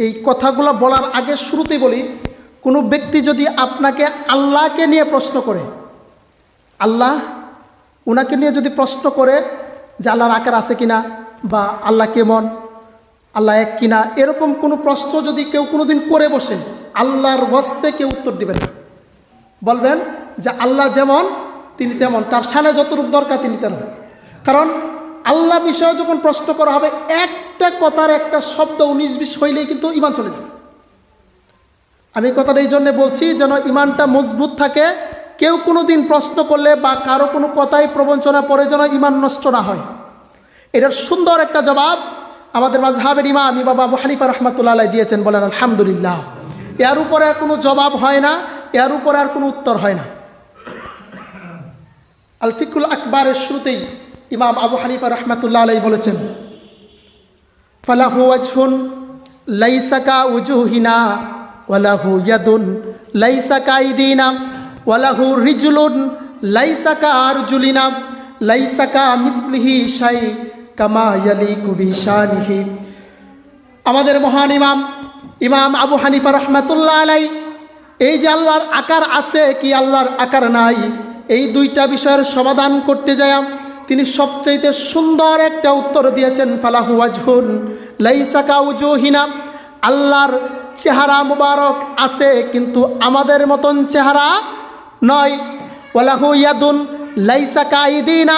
এই কথাগুলো বলার আগে শুরুতেই বলি, কোনো ব্যক্তি যদি আপনাকে আল্লাহকে নিয়ে প্রশ্ন করে, আল্লাহ ওনাকে নিয়ে যদি প্রশ্ন করে যে আল্লাহর আকার আছে কিনা, বা আল্লাহ কেমন, আল্লাহ এক কিনা, এরকম কোনো প্রশ্ন যদি কেউ কোনোদিন করে বসে, আল্লাহর ওয়াস্তে কেউ উত্তর দিবেন না। বলবেন যে আল্লাহ যেমন তিনি তেমন, তার শানে যতটুকু দরকার তিনি তেমন। কারণ আল্লাহ বিষয়ে যখন প্রশ্ন করা হবে, একটা কথার একটা শব্দ 19-20 হইলেই কিন্তু ইমান চলে যাবে। আমি কথাটা এই জন্যে বলছি যেন ইমানটা মজবুত থাকে। কেউ কোনো দিন প্রশ্ন করলে বা কারো কোনো কথাই প্রবঞ্চনা পড়ে যেন ইমান নষ্ট না হয়। এটার সুন্দর একটা জবাব আমাদের মাযহাবের ইমাম ইমাম আবু হানিফা রাহমাতুল্লাহ আলাইহি দিয়েছেন, বলেন আলহামদুলিল্লাহ। এর উপরে আর কোনো জবাব হয় না, এর উপরে আর কোনো উত্তর হয় না। আল ফিকুল আকবরের শুরুতেই ইমাম আবু হানিফা রাহমাতুল্লাহ আলাইহি বলেছেন, ফালাহু ওয়াজহুন লাইসা কা উজুহিনা ওয়ালাহু ইয়াদুন লাইসা কা আইদিনা ওয়ালাহু রিজলুন লাইসা কা আরজুলিনা লাইসা কা মিসলিহি শাই কামা ইয়ালিকু বিশানিহি। আমাদের মহান ইমাম ইমাম আবু হানিফা রাহমাতুল্লাহ আলাইহি এই যে আল্লাহর আকার আছে কি আল্লাহর আকার নাই, এই দুইটা বিষয়ের সমাধান করতে যায় তিনি সবচাইতে সুন্দর একটা উত্তর দিয়েছেন, ফালাহু ওয়াজহুন লাইসা কা উজুহিনা, আল্লাহর চেহারা মুবারক আছে কিন্তু আমাদের মতন চেহারা নয়। ওয়ালাহু ইয়াদুন লাইসা কা আইদিনা,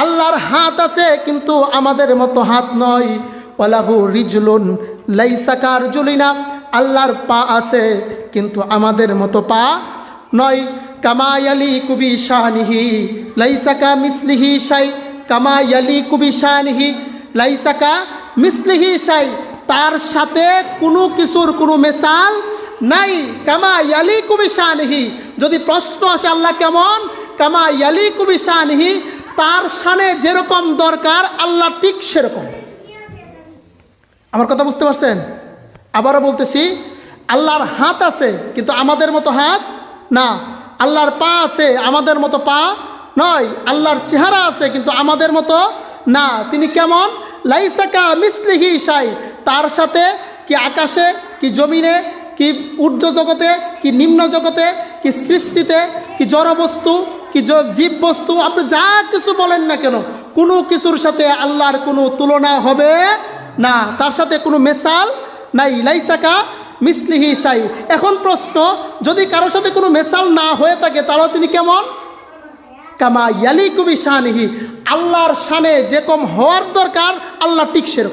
আল্লাহর হাত আছে কিন্তু আমাদের মতো হাত নয়। ওয়ালাহু রিজলুন লাইসা কা আরজুলিনা, আল্লাহর পা আছে কিন্তু আমাদের মতো পা নয়। কামা ইয়ালিকু বিশানিহি লাইসা কা মিসলিহি শাই, কামা ইয়ালিকু বিশানিহি লাইসা কা মিসলিহি শাই, তার সাথে কোনো কিছুর কোনো মেসাল নাই। কামা ইয়ালিকু বিশানিহি, যদি প্রশ্ন আসে আল্লাহ কেমন, কামা ইয়ালিকু বিশানিহি, তার শানে যেরকম দরকার আল্লাহ ঠিক সেরকম। আমার কথা বুঝতে পারছেন? আবারও বলতেছি, আল্লাহর হাত আছে কিন্তু আমাদের মতো হাত না, আল্লাহর পা আছে আমাদের মতো পা নয়, আল্লাহর চেহারা আছে কিন্তু আমাদের মতো না। তিনি কেমন? লাইসা কা মিসলিহি শাই, তার সাথে কি আকাশে কি জমিনে কি ঊর্ধ্ব জগতে কি নিম্ন জগতে কি সৃষ্টিতে কি জড়বস্তু কি জীব বস্তু, আপনি যা কিছু বলেন না কেন, কোনো কিছুর সাথে আল্লাহর কোনো তুলনা হবে না, তার সাথে কোনো মেসাল নাই। লাইসা কা মিসলিহি শাই। এখন প্রশ্ন, যদি কারোর সাথে কোনো মেসাল না হয়ে থাকে তাহলে তিনি কেমন? কামা ইয়ালিকু বিশানিহি, আল্লাহর শানে যেরকম হওয়ার দরকার আল্লাহ ঠিক সেরকম।